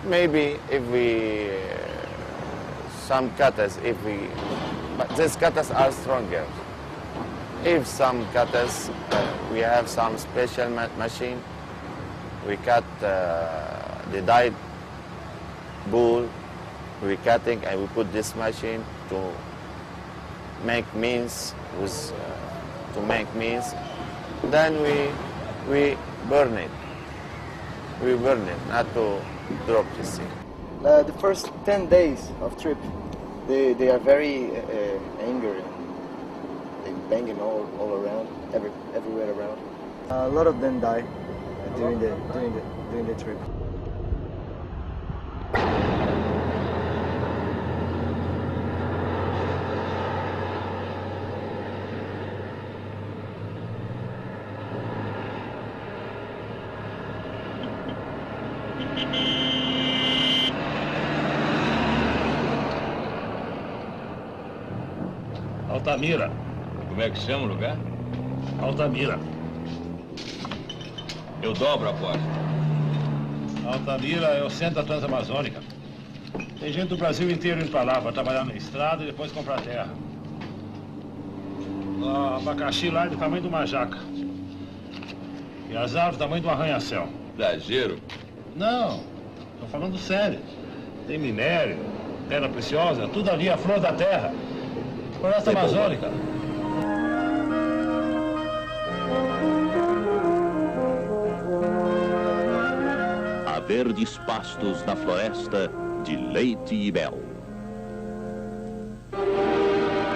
Maybe if we some cutters, but these cutters are stronger. If some cutters, we have some special machine. We cut the dyed bull. We cutting and we put this machine to make means Then we burn it. We burn it, not to drop the seed. The first 10 days of trip, they are very angry. They banging all around, everywhere around. A lot of them die during the trip. Altamira. Como é que chama o lugar? Altamira. Eu dobro a aposta. Altamira é o centro da Transamazônica. Tem gente do Brasil inteiro indo pra lá para trabalhar na estrada e depois comprar terra. O abacaxi lá é do tamanho de uma jaca. E as árvores do tamanho de um arranha-céu. Exagero? Não, tô falando sério. Tem minério, pedra preciosa, tudo ali a flor da terra. Floresta Amazônica. Há verdes pastos na floresta de leite e mel.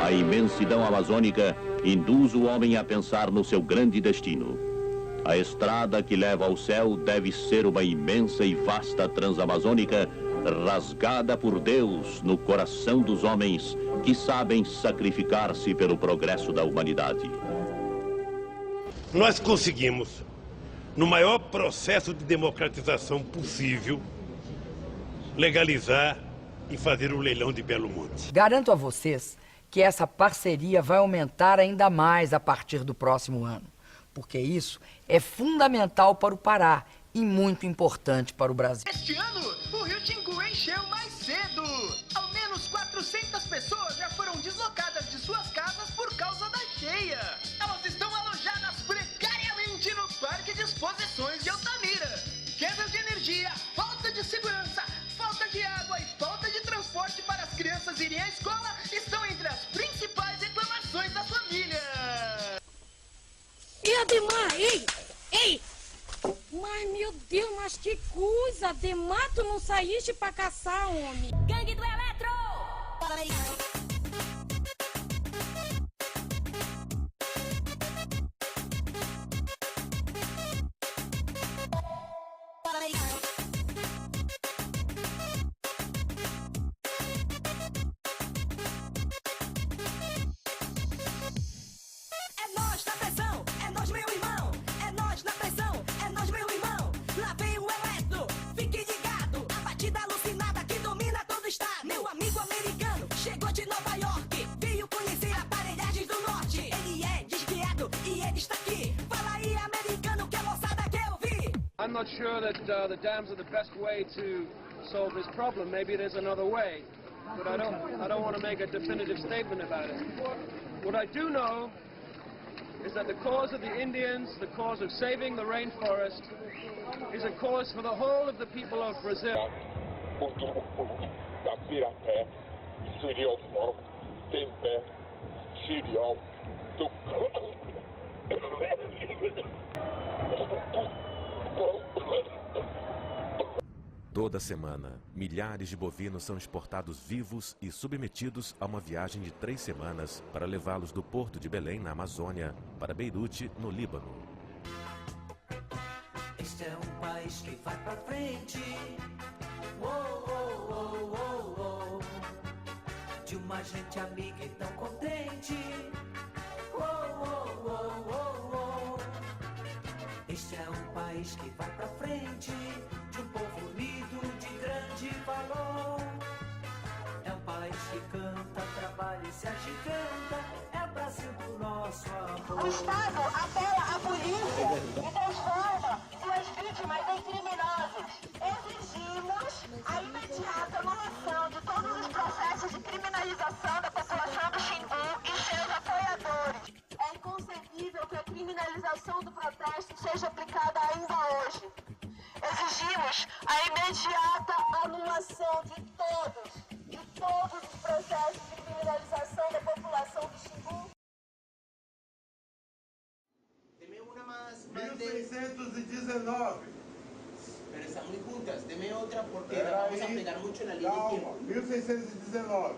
A imensidão amazônica induz o homem a pensar no seu grande destino. A estrada que leva ao céu deve ser uma imensa e vasta transamazônica rasgada por Deus no coração dos homens que sabem sacrificar-se pelo progresso da humanidade. Nós conseguimos, no maior processo de democratização possível, legalizar e fazer o leilão de Belo Monte. Garanto a vocês que essa parceria vai aumentar ainda mais a partir do próximo ano, porque isso é fundamental para o Pará e muito importante para o Brasil. Este ano, o Rio Xingu encheu mais cedo. Ao menos 400 pessoas já foram deslocadas de suas casas por causa da cheia. Elas estão alojadas precariamente no Parque de Exposições de Altamira. Quedas de energia, falta de segurança, falta de água e falta de transporte para as crianças irem à escola estão entre as principais reclamações da família. E Ademar, ei! Mas, meu Deus, mas que coisa! Ademar, tu não saíste pra caçar, homem! Gangue do Eletro! É nós na pressão, é nós, meu irmão. É nós na pressão, é nós, meu irmão. Lá vem o Eletro, fique ligado. A batida alucinada que domina todo o estado. Meu amigo americano chegou de Nova York. Veio conhecer aparelhagens do norte. Ele é desviado e ele está aqui. Fala aí, americano, que a moçada quer ouvir. I'm not sure that the dams are the best way to solve this problem. Maybe there's another way. But I don't want to make a definitive statement about it. What I do know is that the cause of the Indians, the cause of saving the rainforest, is a cause for the whole of the people of Brazil. Toda semana, milhares de bovinos são exportados vivos e submetidos a uma viagem de 3 semanas para levá-los do porto de Belém, na Amazônia, para Beirute, no Líbano. Este é um país que vai pra frente. Uou, uou, uou, uou, uou. De uma gente amiga e tão contente. Uou, uou, uou, uou, uou. Este é um país que vai pra frente. De um povo unido de grande valor. É um país que canta, trabalha e se agiganta. É o Brasil do nosso amor. O Estado apela à polícia e transforma seja aplicada ainda hoje. Exigimos a imediata anulação de todos os processos de criminalização da população do Xingu. Deme una más. 1619. Pero están muy juntas. Deme otra porque la vamos a pegar mucho en la línea de tiempo. 1619.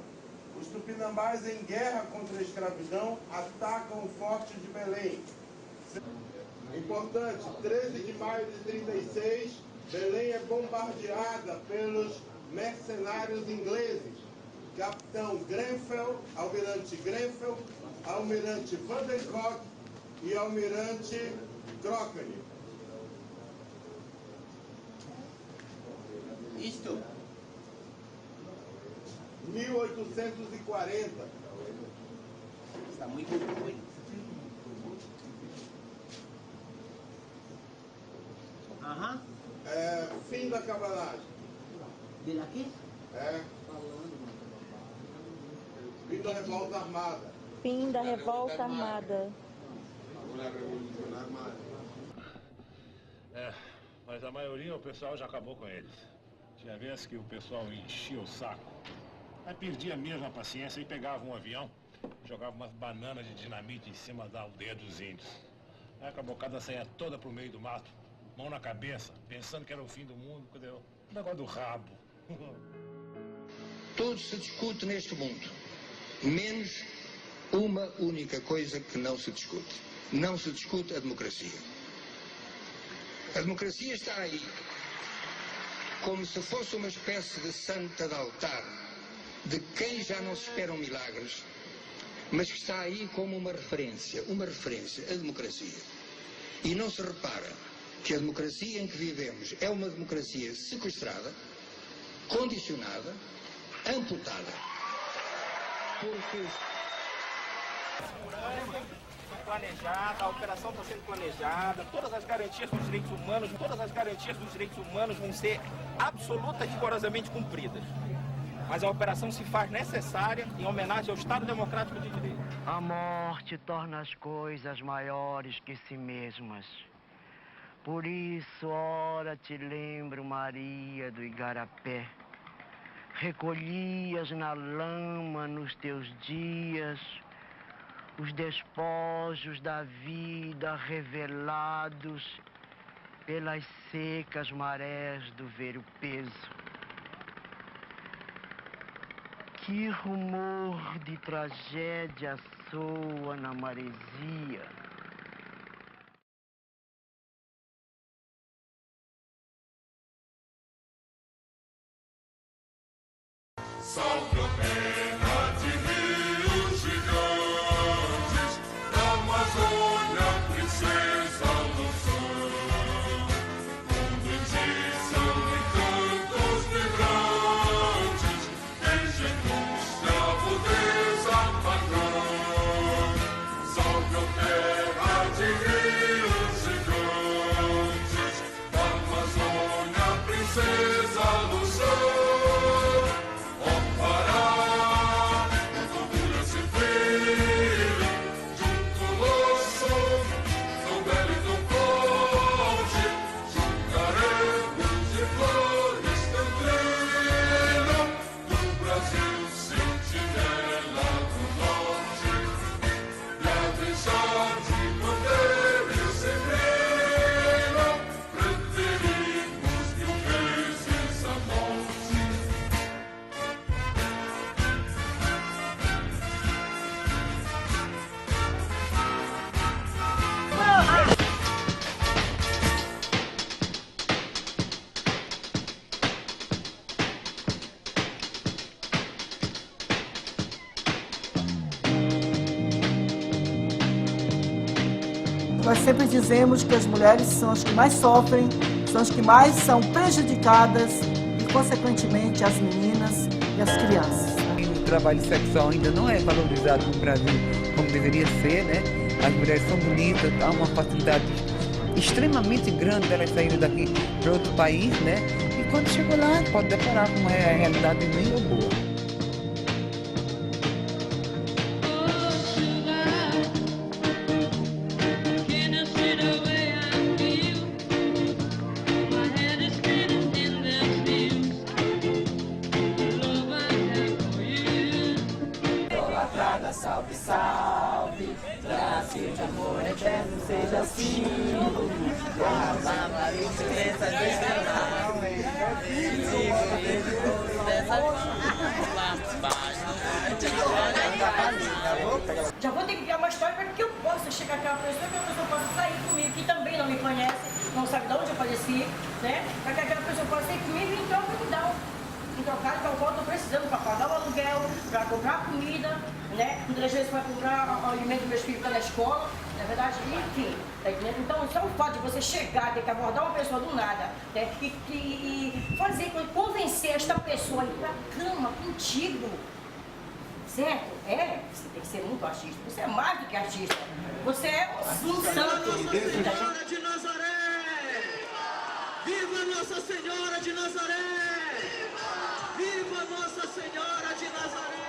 Os tupinambás em guerra contra a escravidão atacam o Forte de Belém. Importante, 13 de maio de 36, Belém é bombardeada pelos mercenários ingleses. Capitão Grenfell, almirante Grenfell, almirante Van der Kock e almirante Crocani. Isto? 1840. Está muito ruim. Aham. Fim da cabanagem. De la quê? Fim da revolta armada. Fim da revolta armada. Mas a maioria o pessoal já acabou com eles. Tinha vezes que o pessoal enchia o saco. Aí perdia mesmo a paciência e pegava um avião, jogava umas bananas de dinamite em cima da aldeia dos índios. Aí a cabocada saía toda pro meio do mato, mão na cabeça, pensando que era o fim do mundo, quando o negócio do rabo. Tudo se discute neste mundo, menos uma única coisa que não se discute. Não se discute a democracia. A democracia está aí como se fosse uma espécie de santa de altar, de quem já não se esperam milagres, mas que está aí como uma referência, a democracia. E não se repara que a democracia em que vivemos é uma democracia sequestrada, condicionada, amputada. Porque planejada, a operação está sendo planejada, todas as garantias dos direitos humanos vão ser absoluta e rigorosamente cumpridas. Mas a operação se faz necessária em homenagem ao Estado Democrático de Direito. A morte torna as coisas maiores que si mesmas. Por isso, ora te lembro, Maria do Igarapé. Recolhias na lama nos teus dias os despojos da vida revelados pelas secas marés do ver o peso. Que rumor de tragédia soa na maresia. Salve a pena de rios gigantes, da Amazônia, princesa do sul, com bendição e cantos vibrantes, desde indústria, pureza, padrão. Salve a terra de rios gigantes, da Amazônia, princesa do sul. Nós sempre dizemos que as mulheres são as que mais sofrem, são as que mais são prejudicadas e, consequentemente, as meninas e as crianças. O trabalho sexual ainda não é valorizado no Brasil como deveria ser, né? As mulheres são bonitas, há uma facilidade extremamente grande delas saírem daqui para outro país, né? E quando chegou lá, pode deparar com uma realidade bem boa. Já vou ter que criar uma história para que eu possa chegar àquela pessoa, que a pessoa possa sair comigo, que também não me conhece, não sabe de onde eu faleci, né? Para que aquela pessoa possa sair comigo e em troca me dar um trocado para o qual eu estou precisando, para pagar o aluguel, para comprar comida, né? Muitas vezes para comprar o alimento dos meus filhos que estão na escola, na verdade, enfim. Tá entendendo? Então, só o fato de você chegar, ter que abordar uma pessoa do nada, né? E fazer, convencer esta pessoa a ir para a cama contigo. Certo? Você tem que ser muito artista. Você é mais do que artista. Você é um santo. Senhora de Nazaré! Viva Nossa Senhora de Nazaré! Viva Nossa Senhora de Nazaré!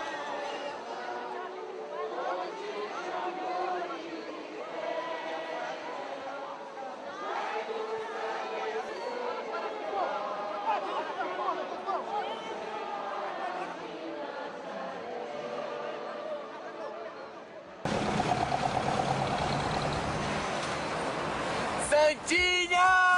Santinha!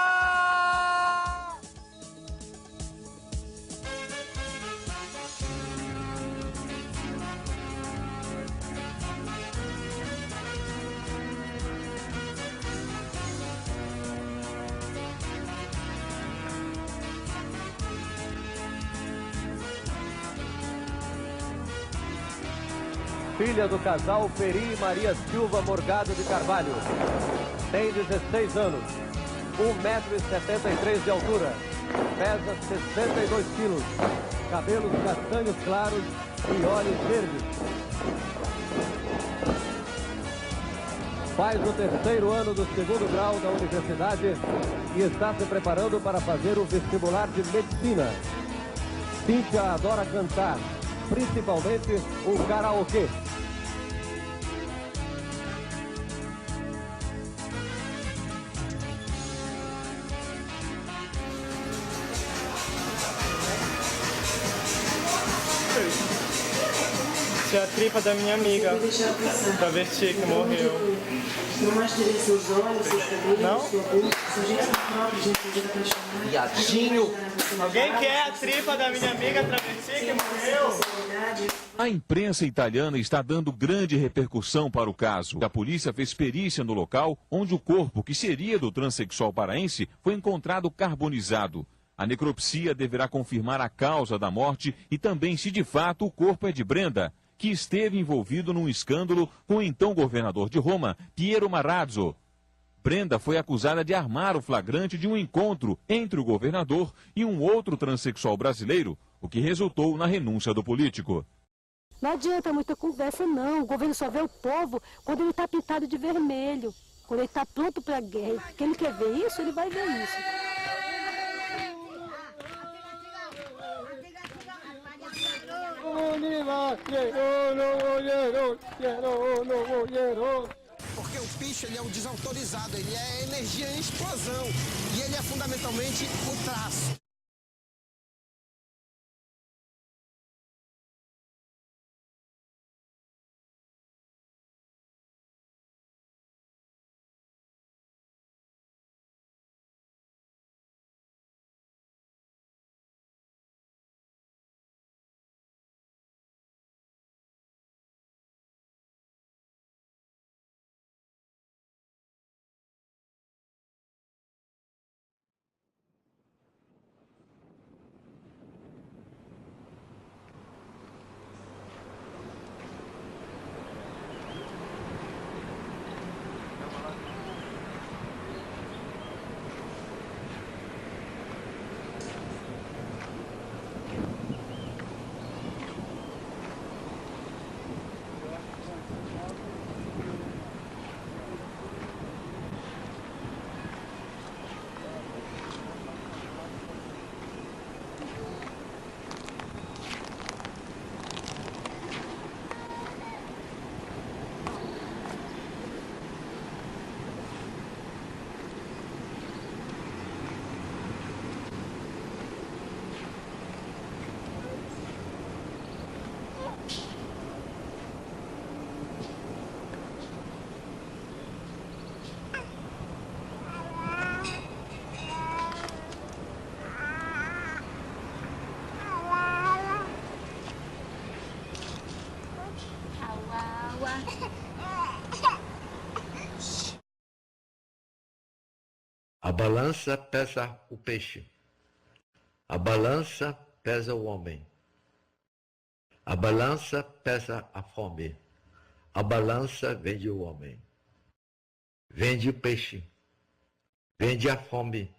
Filha do casal Peri e Maria Silva Morgado de Carvalho. Tem 16 anos, 1,73 m de altura, pesa 62 quilos, cabelos castanhos claros e olhos verdes. Faz o terceiro ano do segundo grau da universidade e está se preparando para fazer o vestibular de medicina. Cíntia adora cantar, principalmente o karaokê. Essa é a tripa da minha amiga, travesti, que morreu. Não mastigem seus olhos, seus cabelos, Não? sua boca, sujeira própria, gente, Viadinho! Alguém quer a tripa da minha amiga travesti que morreu? A imprensa italiana está dando grande repercussão para o caso. A polícia fez perícia no local onde o corpo, que seria do transexual paraense, foi encontrado carbonizado. A necropsia deverá confirmar a causa da morte e também se de fato o corpo é de Brenda, que esteve envolvido num escândalo com o então governador de Roma, Piero Marrazzo. Brenda foi acusada de armar o flagrante de um encontro entre o governador e um outro transexual brasileiro, o que resultou na renúncia do político. Não adianta muita conversa, não. O governo só vê o povo quando ele está pintado de vermelho, quando ele está pronto para a guerra. Porque ele quer ver isso, ele vai ver isso. Porque o picho ele é um desautorizado, ele é energia em explosão e ele é fundamentalmente o traço. A balança pesa o peixe. A balança pesa o homem. A balança pesa a fome. A balança vende o homem. Vende o peixe. Vende a fome.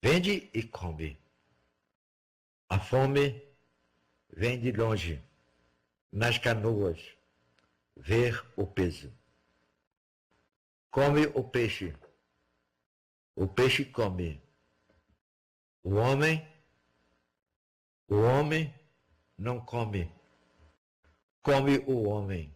Vende e come. A fome vem de longe, nas canoas, ver o peso. Come o peixe come. O homem não come. Come o homem.